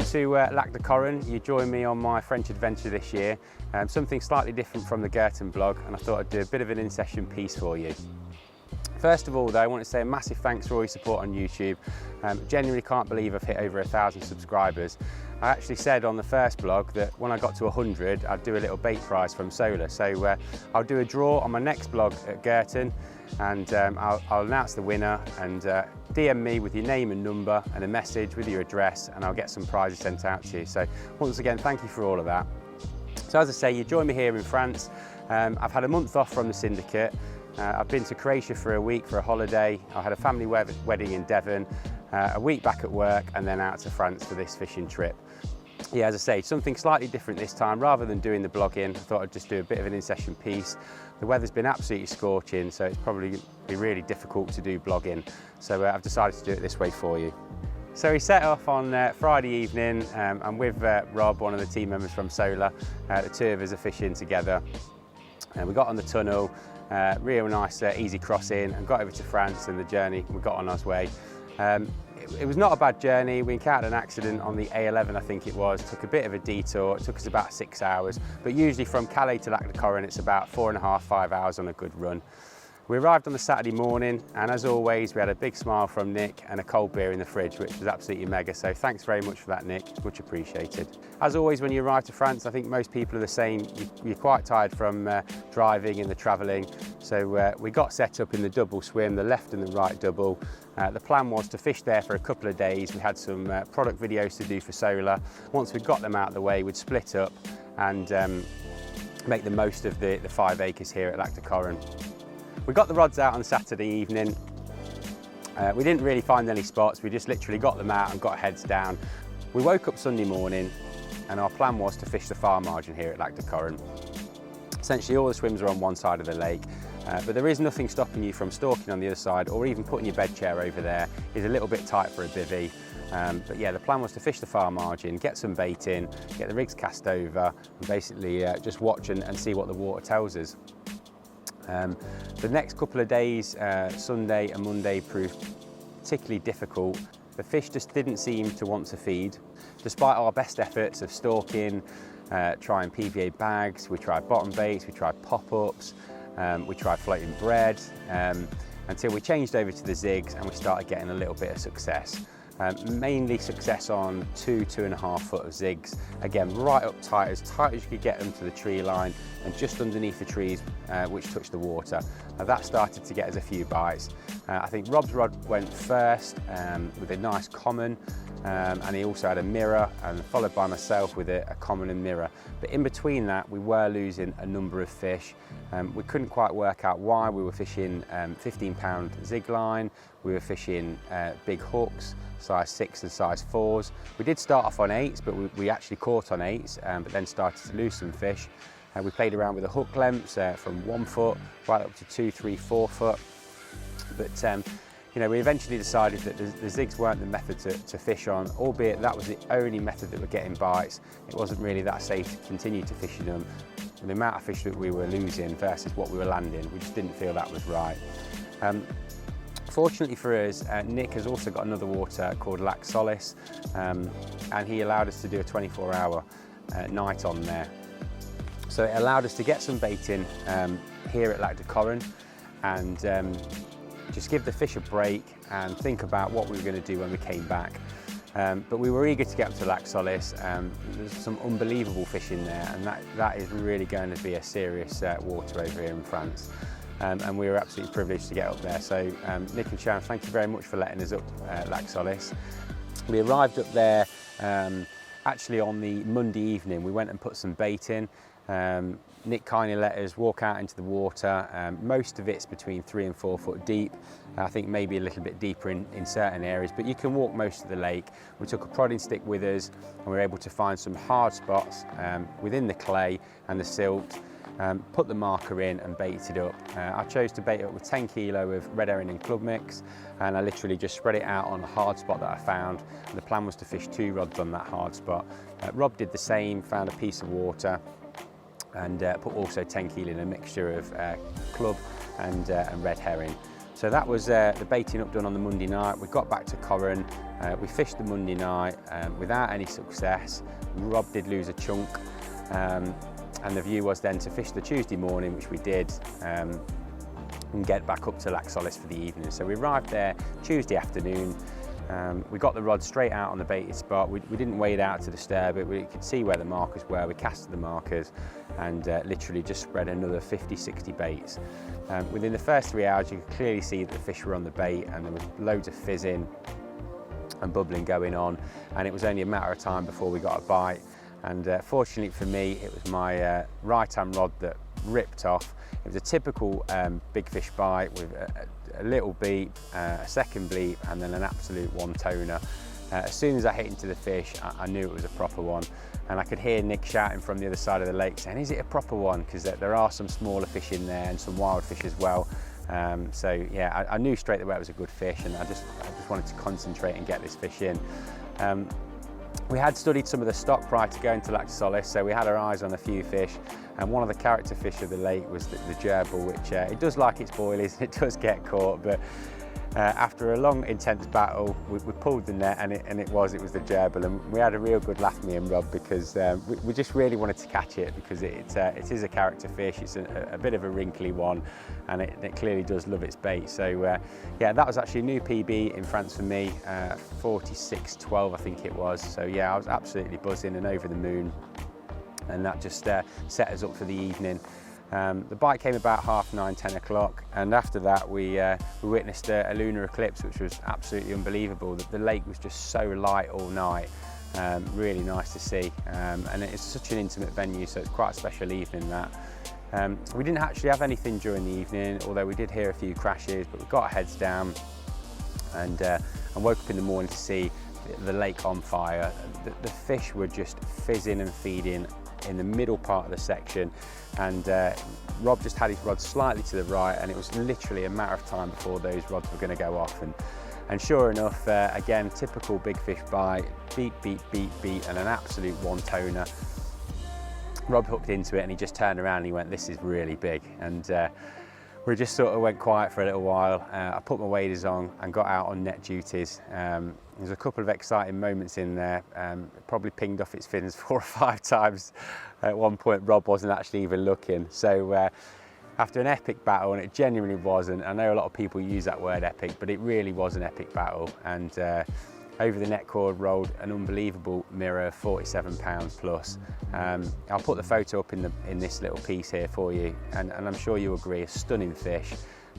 Welcome to Lac de Coron. You join me on my French adventure this year. Something slightly different from the Girton blog, and I thought I'd do a bit of an in-session piece for you. First of all though, I want to say a massive thanks for all your support on YouTube. Genuinely can't believe I've hit over 1,000 subscribers. I actually said on the first blog that when I got to 100, I'd do a little bait prize from Solace. So I'll do a draw on my next blog at Girton, and I'll announce the winner, and DM me with your name and number and a message with your address, and I'll get some prizes sent out to you. So once again, thank you for all of that. So as I say, you join me here in France. I've had a month off from the syndicate. I've been to Croatia for a week for a holiday. I had a family wedding in Devon, a week back at work, and then out to France for this fishing trip. Yeah, as I say, something slightly different this time. Rather than doing the blogging, I thought I'd just do a bit of an in-session piece. The weather's been absolutely scorching, so it's probably be really difficult to do blogging. So I've decided to do it this way for you. So we set off on Friday evening. I'm with Rob, one of the team members from Solace. The two of us are fishing together. And we got on the tunnel, real nice easy crossing, and got over to France, and the journey, we got on our way. It was not a bad journey. We encountered an accident on the A11, I think it was. Took a bit of a detour. It took us about 6 hours, but usually from Calais to Lac de Coron, it's about 4.5, 5 hours on a good run. We arrived on the Saturday morning, and as always, we had a big smile from Nick and a cold beer in the fridge, which was absolutely mega. So thanks very much for that, Nick. Much appreciated. As always, when you arrive to France, I think most people are the same. You're quite tired from driving and the travelling. So we got set up in the double swim, the left and the right double. The plan was to fish there for a couple of days. We had some product videos to do for Solace. Once we got them out of the way, we'd split up and make the most of the 5 acres here at Lac de Coron. We got the rods out on Saturday evening. We didn't really find any spots. We just literally got them out and got heads down. We woke up Sunday morning, and our plan was to fish the far margin here at Lac de Coron. Essentially all the swims are on one side of the lake, but there is nothing stopping you from stalking on the other side, or even putting your bed chair over there. It's a little bit tight for a bivvy. But yeah, the plan was to fish the far margin, get some bait in, get the rigs cast over, and basically just watch and see what the water tells us. The next couple of days, Sunday and Monday, proved particularly difficult. The fish just didn't seem to want to feed. Despite our best efforts of stalking, trying PVA bags, we tried bottom baits, we tried pop-ups, we tried floating bread, until we changed over to the zigs and we started getting a little bit of success. Mainly success on 2.5 foot of zigs. Again, right up tight as you could get them to the tree line, and just underneath the trees which touched the water. Now that started to get us a few bites. I think Rob's rod went first with a nice common, and he also had a mirror, and followed by myself with a common and mirror. But in between that, we were losing a number of fish. We couldn't quite work out why. We were fishing 15-pound zig line, we were fishing big hooks, size 6 and size 4s. We did start off on 8s, but we actually caught on 8s, but then started to lose some fish. We played around with the hook lengths from 1 foot right up to 2, 3, 4 foot. But you know, we eventually decided that the zigs weren't the method to fish on, albeit that was the only method that were getting bites. It wasn't really that safe to continue to fish in them. The amount of fish that we were losing versus what we were landing, we just didn't feel that was right. Fortunately for us, Nick has also got another water called Lac Solace, and he allowed us to do a 24-hour night on there. So it allowed us to get some bait in here at Lac de Coron, and just give the fish a break and think about what we were going to do when we came back. But we were eager to get up to Lac Solace. There's some unbelievable fish in there, and that is really going to be a serious water over here in France. And we were absolutely privileged to get up there. So Nick and Sharon, thank you very much for letting us up Lac Solace. We arrived up there actually on the Monday evening. We went and put some bait in. Nick kindly let us walk out into the water. Most of it's between 3 and 4 foot deep. I think maybe a little bit deeper in certain areas, but you can walk most of the lake. We took a prodding stick with us, and we were able to find some hard spots within the clay and the silt. Put the marker in and baited up. I chose to bait it up with 10 kilo of red herring and club mix, and I literally just spread it out on a hard spot that I found. And the plan was to fish 2 rods on that hard spot. Rob did the same, found a piece of water, and put also 10 kilo in a mixture of club and red herring. So that was the baiting up done on the Monday night. We got back to Coron, we fished the Monday night without any success. Rob did lose a chunk, and the view was then to fish the Tuesday morning, which we did, and get back up to Solace for the evening. So we arrived there Tuesday afternoon. We got the rod straight out on the baited spot. We didn't wade out to disturb it. We could see where the markers were. We casted the markers and literally just spread another 50, 60 baits. Within the first 3 hours, you could clearly see that the fish were on the bait and there was loads of fizzing and bubbling going on. And it was only a matter of time before we got a bite. And fortunately for me, it was my right-hand rod that ripped off. It was a typical big fish bite with a little beep, a second bleep, and then an absolute one-toner. As soon as I hit into the fish, I knew it was a proper one. And I could hear Nick shouting from the other side of the lake saying, "Is it a proper one?" Because there are some smaller fish in there and some wild fish as well. So yeah, I knew straight away it was a good fish, and I just wanted to concentrate and get this fish in. We had studied some of the stock prior to going to Solace, so we had our eyes on a few fish, and one of the character fish of the lake was the gerbil, which it does like its boilies and it does get caught, but after a long intense battle we pulled the net, and it was the gerbil, and we had a real good laugh, me and Rob, because we just really wanted to catch it, because it is a character fish. It's a bit of a wrinkly one, and it clearly does love its bait. So yeah, that was actually a new PB in France for me, 46.12 I think it was. So yeah, I was absolutely buzzing and over the moon, and that just set us up for the evening. The bite came about 9:30, 10 o'clock, and after that we witnessed a lunar eclipse, which was absolutely unbelievable. The lake was just so light all night, really nice to see, and it's such an intimate venue, so it's quite a special evening that. We didn't actually have anything during the evening, although we did hear a few crashes, but we got our heads down and woke up in the morning to see the lake on fire. The fish were just fizzing and feeding in the middle part of the section, and Rob just had his rod slightly to the right, and it was literally a matter of time before those rods were going to go off, and sure enough, again, typical big fish bite, beat, and an absolute one-toner. Rob hooked into it and he just turned around and he went, "This is really big," and we just sort of went quiet for a little while. I put my waders on and got out on net duties. There's a couple of exciting moments in there. Probably pinged off its fins 4 or 5 times. At one point, Rob wasn't actually even looking. So after an epic battle, and it genuinely was, and I know a lot of people use that word epic, but it really was an epic battle. And over the net cord rolled an unbelievable mirror, 47 pounds plus. I'll put the photo up in this little piece here for you, and I'm sure you agree, a stunning fish.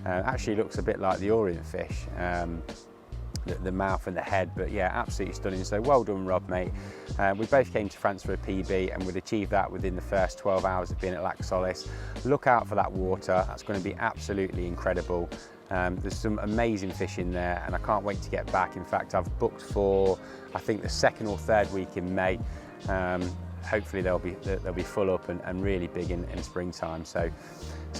Actually looks a bit like the Orient fish, the mouth and the head, but yeah, absolutely stunning. So well done, Rob, mate. We both came to France for a PB, and we'd achieved that within the first 12 hours of being at Solace. Look out for that water, that's going to be absolutely incredible. There's some amazing fish in there, and I can't wait to get back. In fact, I've booked for, I think, the 2nd or 3rd week in May. Hopefully they'll be full up and really big in springtime. So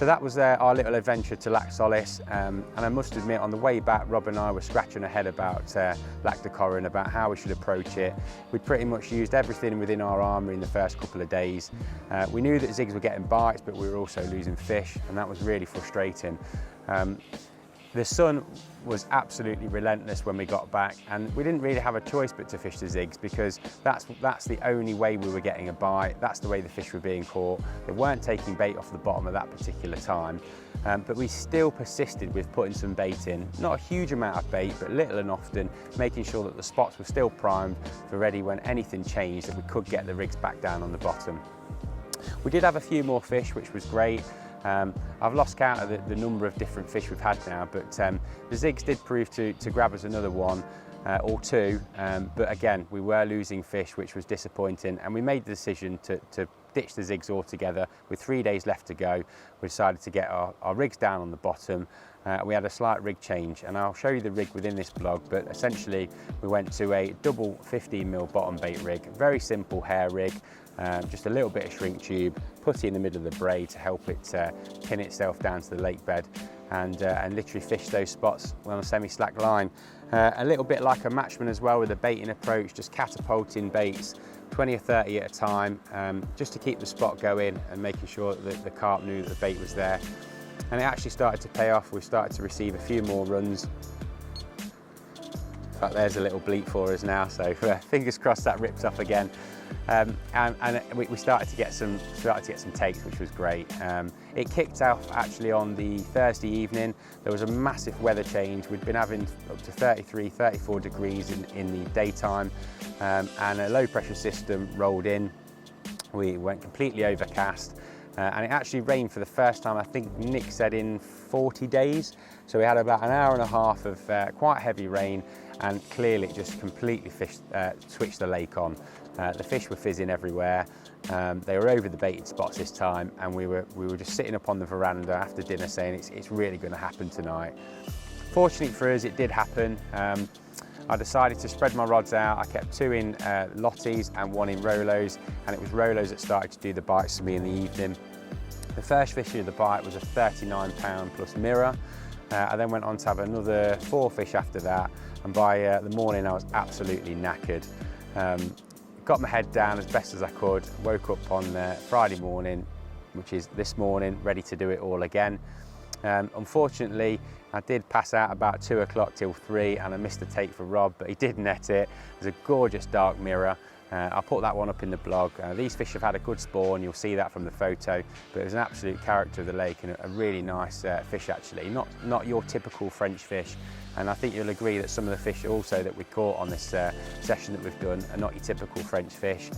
that was our little adventure to Solace. And I must admit, on the way back, Rob and I were scratching our head about Coron, about how we should approach it. We'd pretty much used everything within our armoury in the first couple of days. We knew that zigs were getting bites, but we were also losing fish, and that was really frustrating. The sun was absolutely relentless when we got back, and we didn't really have a choice but to fish the zigs, because that's the only way we were getting a bite. That's the way the fish were being caught. They weren't taking bait off the bottom at that particular time, but we still persisted with putting some bait in. Not a huge amount of bait, but little and often, making sure that the spots were still primed for ready when anything changed, that we could get the rigs back down on the bottom. We did have a few more fish, which was great. I've lost count of the number of different fish we've had now, but the zigs did prove to grab us another one or two, but again, we were losing fish, which was disappointing, and we made the decision to ditch the zigs altogether. With 3 days left to go, we decided to get our rigs down on the bottom. We had a slight rig change, and I'll show you the rig within this blog, but essentially we went to a double 15mm bottom bait rig, very simple hair rig, just a little bit of shrink tube, put it in the middle of the braid to help it pin itself down to the lake bed, and literally fish those spots on a semi-slack line. A little bit like a matchman as well, with a baiting approach, just catapulting baits 20 or 30 at a time, just to keep the spot going and making sure that the carp knew that the bait was there. and it actually started to pay off. We've started to receive a few more runs. In fact, there's a little bleep for us now, so fingers crossed that rips off again. And we started to get some takes, which was great. It kicked off actually on the Thursday evening. There was a massive weather change. We'd been having up to 33, 34 degrees in the daytime, and a low pressure system rolled in. We went completely overcast, and it actually rained for the first time, I think Nick said, in 40 days. So we had about an hour and a half of quite heavy rain, and clearly it just completely switched the lake on. The fish were fizzing everywhere. They were over the baited spots this time, and we were just sitting up on the veranda after dinner saying it's really going to happen tonight. Fortunately for us, it did happen. I decided to spread my rods out. I kept 2 in Lotties and 1 in Rolos, and it was Rolos that started to do the bites for me in the evening. The first fish of the bite was a 39-pound plus mirror. I then went on to have another 4 fish after that, and by the morning I was absolutely knackered. Got my head down as best as I could, woke up on Friday morning, which is this morning, ready to do it all again. Unfortunately, I did pass out about 2 o'clock till 3, and I missed the take for Rob, but he did net it. It was a gorgeous dark mirror. I'll put that one up in the blog. These fish have had a good spawn, you'll see that from the photo, but it was an absolute character of the lake, and a really nice fish actually. Not your typical French fish, and I think you'll agree that some of the fish also that we caught on this session that we've done are not your typical French fish.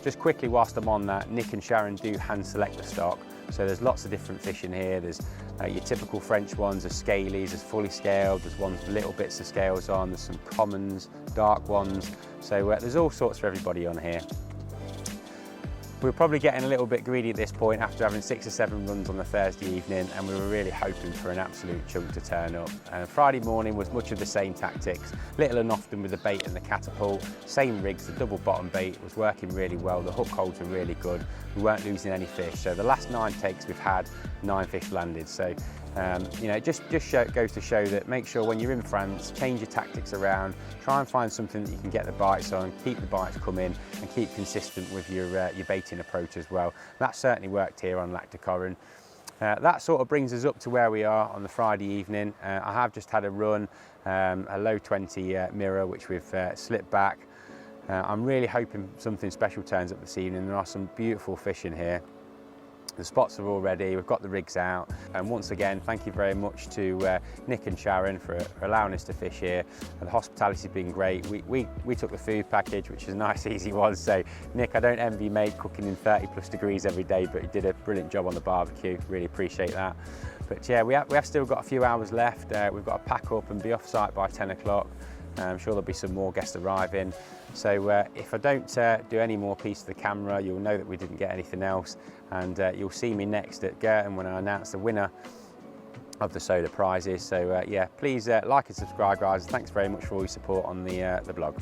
Just quickly whilst I'm on that, Nick and Sharon do hand select the stock, so there's lots of different fish in here. There's your typical French ones, there's scalies, there's fully scaled, there's ones with little bits of scales on, there's some commons, dark ones, so there's all sorts for everybody on here. We were probably getting a little bit greedy at this point after having 6 or 7 runs on the Thursday evening, and we were really hoping for an absolute chunk to turn up. Friday morning was much of the same tactics, little and often with the bait and the catapult, same rigs, the double bottom bait was working really well, the hook holds were really good, we weren't losing any fish. So the last 9 takes we've had 9 fish landed. So you know, it just goes to show that make sure when you're in France, change your tactics around, try and find something that you can get the bites on, keep the bites coming, and keep consistent with your baiting approach as well. That certainly worked here on Lac de Coron. That sort of brings us up to where we are on the Friday evening. I have just had a run, a low 20 mirror, which we've slipped back. I'm really hoping something special turns up this evening. There are some beautiful fish in here. The spots are all ready, we've got the rigs out, and once again thank you very much to Nick and Sharon for allowing us to fish here. And the hospitality's been great. We took the food package, which is a nice easy one, so Nick, I don't envy you, mate, cooking in 30+ degrees every day, but you did a brilliant job on the barbecue, really appreciate that. But yeah, we have still got a few hours left. We've got to pack up and be off site by 10 o'clock. I'm sure there'll be some more guests arriving. So if I don't do any more piece of the camera, you'll know that we didn't get anything else. And you'll see me next at Caron when I announce the winner of the soda prizes. So yeah, please like and subscribe, guys. Thanks very much for all your support on the blog.